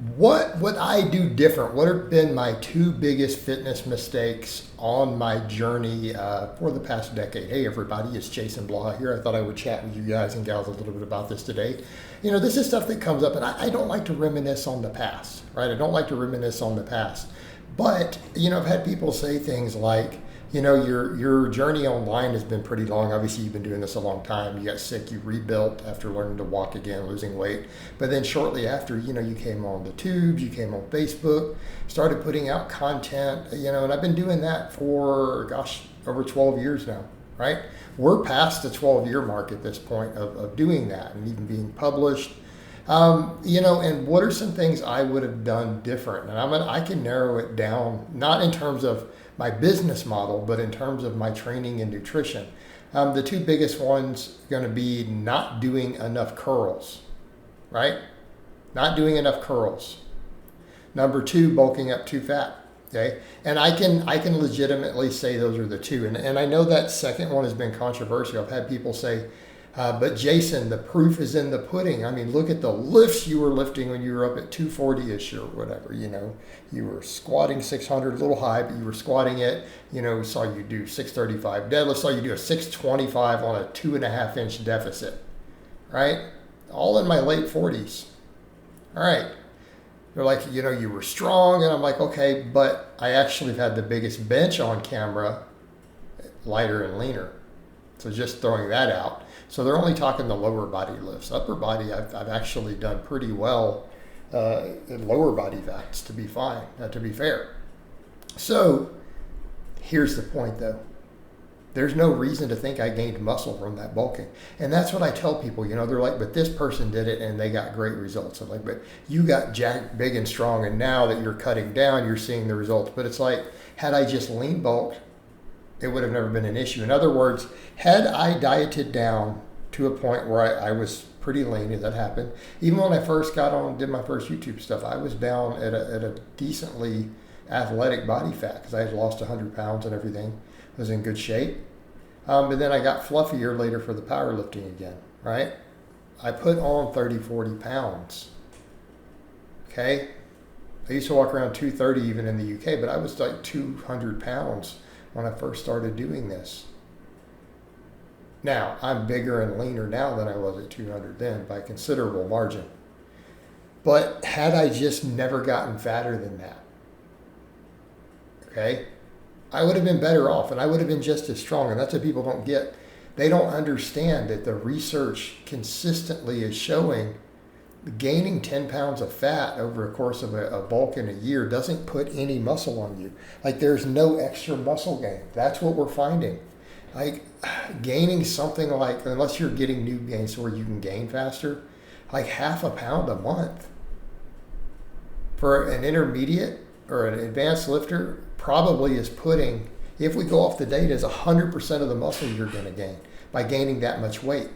What would I do different? What have been my two biggest fitness mistakes on my journey for the past decade? Hey, everybody, it's Jason Blaha here. I thought I would chat with you guys and gals a little bit about this today. You know, this is stuff that comes up, and I don't like to reminisce on the past, right? I don't like to reminisce on the past. But, you know, I've had people say things like, you know, your journey online has been pretty long. Obviously, you've been doing this a long time. You got sick, you rebuilt after learning to walk again, losing weight. But then shortly after, you know, you came on the tubes, you came on Facebook, started putting out content, you know, and I've been doing that for, gosh, over 12 years now, right? We're past the 12-year mark at this point of doing that and even being published. You know, and what are some things I would have done different? And I can narrow it down, not in terms of my business model, but in terms of my training and nutrition. The two biggest ones are going to be not doing enough curls, right? Not doing enough curls. Number two, bulking up too fat. Okay, and I can legitimately say those are the two. And I know that second one has been controversial. I've had people say, but Jason, the proof is in the pudding. I mean, look at the lifts you were lifting when you were up at 240-ish or whatever, you know. You were squatting 600, a little high, but you were squatting it. You know, saw you do 635 deadlift, saw you do a 625 on a 2.5-inch deficit, right? All in my late 40s. All right. They're like, you know, you were strong. And I'm like, okay, but I actually have had the biggest bench on camera, lighter and leaner. So just throwing that out. So they're only talking the lower body lifts. Upper body, I've actually done pretty well in lower body fats to be fine, to be fair. So here's the point though. There's no reason to think I gained muscle from that bulking. And that's what I tell people, you know, they're like, but this person did it and they got great results. I'm like, but you got jacked big and strong and now that you're cutting down, you're seeing the results. But it's like, had I just lean bulked, it would have never been an issue. In other words, had I dieted down to a point where I was pretty lean, as that happened, even when I first got on, did my first YouTube stuff, I was down at a decently athletic body fat because I had lost 100 pounds and everything. Was in good shape. But then I got fluffier later for the powerlifting again, right? I put on 30, 40 pounds. Okay? I used to walk around 230 even in the UK, but I was like 200 pounds when I first started doing this. Now, I'm bigger and leaner now than I was at 200 then by a considerable margin. But had I just never gotten fatter than that, okay, I would have been better off and I would have been just as strong. And that's what people don't get. They don't understand that the research consistently is showing gaining 10 pounds of fat over a course of a bulk in a year doesn't put any muscle on you. Like there's no extra muscle gain. That's what we're finding. Like gaining something like, unless you're getting new gains where you can gain faster, like half a pound a month for an intermediate or an advanced lifter probably is putting, if we go off the data, is 100% of the muscle you're going to gain by gaining that much weight.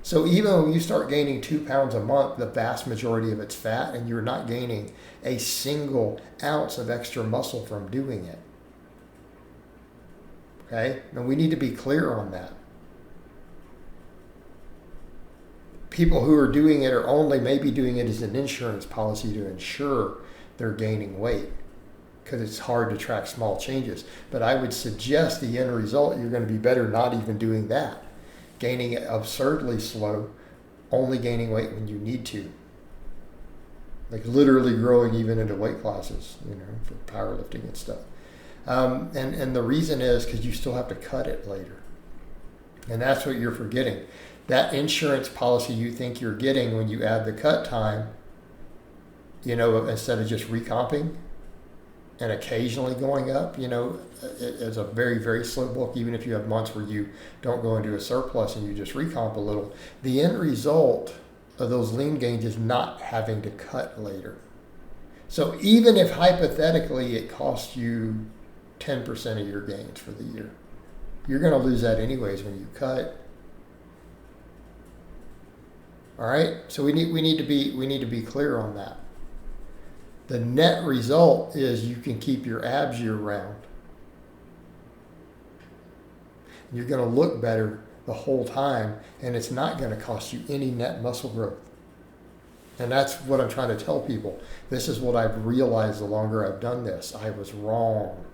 So even when you start gaining 2 pounds a month, the vast majority of it's fat and you're not gaining a single ounce of extra muscle from doing it. Okay? And we need to be clear on that. People who are doing it are only maybe doing it as an insurance policy to ensure they're gaining weight because it's hard to track small changes. But I would suggest the end result, you're going to be better not even doing that. Gaining it absurdly slow, only gaining weight when you need to. Like literally growing even into weight classes, you know, for powerlifting and stuff. And the reason is because you still have to cut it later. And that's what you're forgetting. That insurance policy you think you're getting when you add the cut time, you know, instead of just recomping and occasionally going up, you know, as a very, very slow bulk, even if you have months where you don't go into a surplus and you just recomp a little, the end result of those lean gains is not having to cut later. So even if hypothetically it costs you 10% of your gains for the year, you're going to lose that anyways when you cut. All right, so we need to be clear on that. The net result is you can keep your abs year round. You're going to look better the whole time, and it's not going to cost you any net muscle growth. And that's what I'm trying to tell people. This is what I've realized the longer I've done this. I was wrong.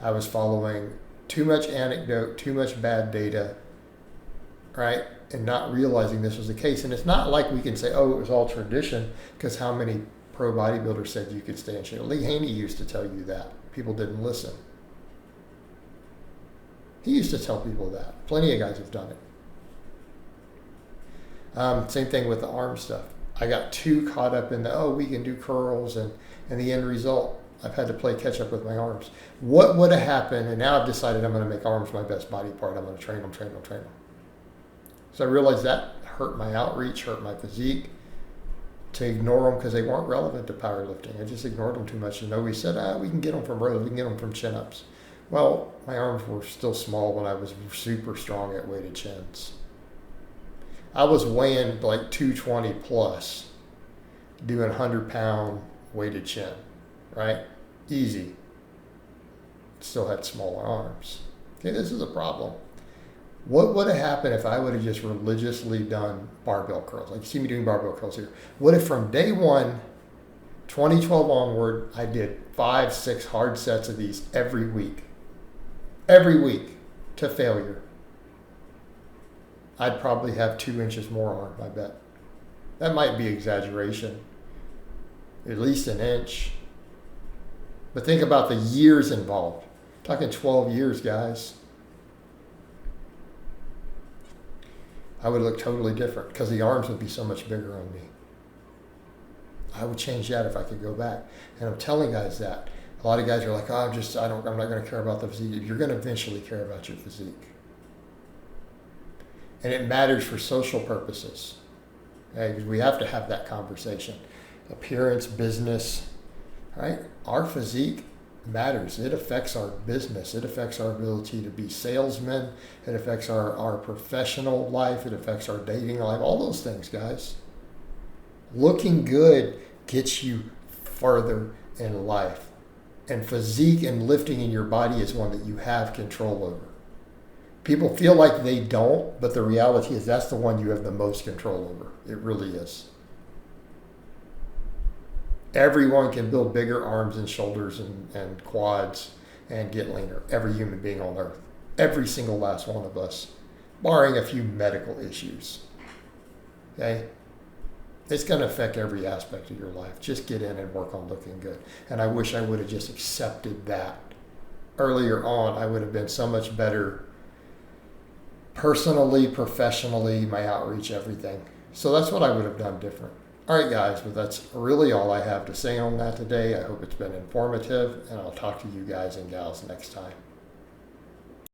I was following too much anecdote, too much bad data, right? And not realizing this was the case. And it's not like we can say, oh, it was all tradition, because how many pro bodybuilders said you could stay in shape? Lee Haney used to tell you that. People didn't listen. He used to tell people that. Plenty of guys have done it. Same thing with the arm stuff. I got too caught up in the, oh, we can do curls, and the end result, I've had to play catch up with my arms. What would have happened, and now I've decided I'm going to make arms my best body part. I'm going to train them. So I realized that hurt my outreach, hurt my physique, to ignore them because they weren't relevant to powerlifting. I just ignored them too much. And nobody said, we can get them from rows, we can get them from chin-ups. Well, my arms were still small when I was super strong at weighted chins. I was weighing like 220 plus, doing 100-pound weighted chin, right? Easy. Still had smaller arms. Okay, this is a problem. What would have happened if I would have just religiously done barbell curls? Like you see me doing barbell curls here. What if from day one, 2012 onward, I did 5-6 hard sets of these every week to failure? I'd probably have 2 inches more arm, I bet. That might be exaggeration. At least an inch. But think about the years involved. I'm talking 12 years, guys. I would look totally different because the arms would be so much bigger on me. I would change that if I could go back. And I'm telling guys that. A lot of guys are like, oh, I'm not going to care about the physique. You're going to eventually care about your physique. And it matters for social purposes. Okay? Because we have to have that conversation. Appearance, business, right? Our physique matters. It affects our business. It affects our ability to be salesmen. It affects our professional life. It affects our dating life. All those things, guys. Looking good gets you further in life. And physique and lifting in your body is one that you have control over. People feel like they don't, but the reality is that's the one you have the most control over. It really is. Everyone can build bigger arms and shoulders and quads and get leaner. Every human being on earth. Every single last one of us. Barring a few medical issues. Okay? It's going to affect every aspect of your life. Just get in and work on looking good. And I wish I would have just accepted that. Earlier on, I would have been so much better personally, professionally, my outreach, everything. So that's what I would have done different. All right, guys, but that's really all I have to say on that today. I hope it's been informative, and I'll talk to you guys and gals next time.